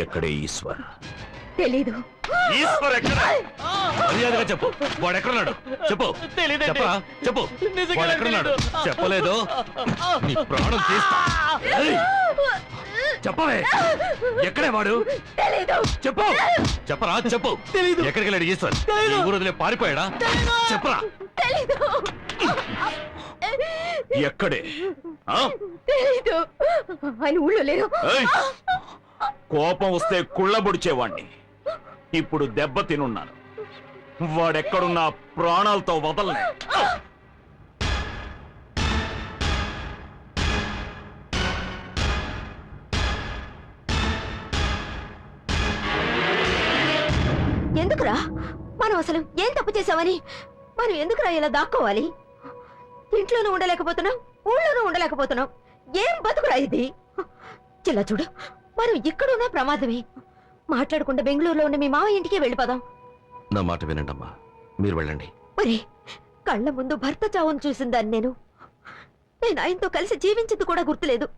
ఎక్కడే ఈశ్వర్? తెలీదు. ఈశ్వర్ ఎక్కడ? మర్యాదగా చెప్పు, వాడెక్కడున్నాడు చెప్పు. చెప్పరా చెప్పు, వాడెక్కడున్నాడు? చెప్పలేదు నీ ప్రాణం తీస్తా. చెప్పవే, ఎక్కడే వాడు? చెప్పు, చెప్పరా చెప్పు. ఎక్కడికి వెళ్ళాడు ఈశ్వర్? ఈ ఊరు వదిలే పారిపోయాడా? చెప్పరా. ఎక్కడే? ఆయన ఊళ్ళో లేరు. కోపం వస్తే కుళ్ళబొడిచేవాణ్ణి. ఇప్పుడు దెబ్బ తినున్నాను. వాడెక్కడున్నా ప్రాణాలతో వదలనే. ఎందుకురా? మనం అసలు ఏం తప్పు చేసామని మనం ఎందుకురా ఇలా దాక్కోవాలి? ఇంట్లోనూ ఉండలేకపోతున్నాం, ఊళ్ళోనూ ఉండలేకపోతున్నాం. ఏం బతుకురా ఇది? చిల్ల చూడు, మనం ఇక్కడున్న ప్రమాదమే. మాట్లాడకుండా బెంగళూరులో ఉన్న మీ మావ ఇంటికి వెళ్ళిపోదాం. నా మాట వినండి అమ్మా, మీరు వెళ్ళండి. మరి కళ్ళ ముందు భర్త చావును చూసిందాన్ని నేను ఆయనతో కలిసి జీవించింది కూడా గుర్తులేదు.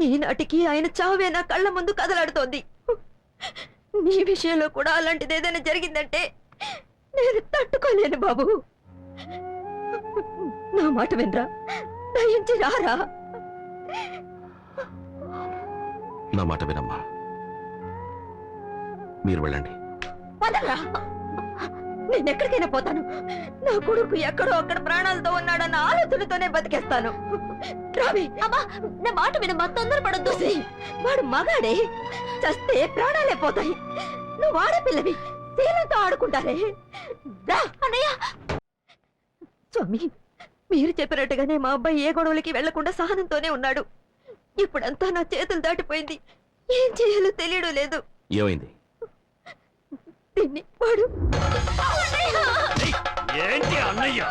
ఈనాటికి ఆయన చావే నా కళ్ళ ముందు కదలాడుతోంది. నీ విషయంలో కూడా అలాంటిది ఏదైనా జరిగిందంటే నేను తట్టుకోలేను బాబు. నా మాట వినరా, దయించి రారా. నా మాట వినమ్మా, మీరు వెళ్ళండి. వదలరా, నేనెక్కడికైనా పోతాను. నా కొడుకు ఎక్కడో అక్కడ ప్రాణాలతో ఉన్నాడన్న ఆలోచనతోనే బతికేస్తాను. రావి, అమ్మా నా మాట వినమ్మా, తొందరపడొద్దు. వాడు మగాడే, చస్తే ప్రాణాలే పోతాయి. నువ్వు ఆడపిల్లవి, శీలంతో ఆడుకుంటారే. అన్నయ్య, స్వామి మీరు చెప్పినట్టుగానే మా అబ్బాయి ఏ గొడవలకి వెళ్లకుండా సహనంతోనే ఉన్నాడు. ఇప్పుడంతా నా చేతులు దాటిపోయింది. ఏం చేయాలో తెలియడం లేదు. ఏమైంది? దీన్ని వాడు ఏంటి అన్నయ్య?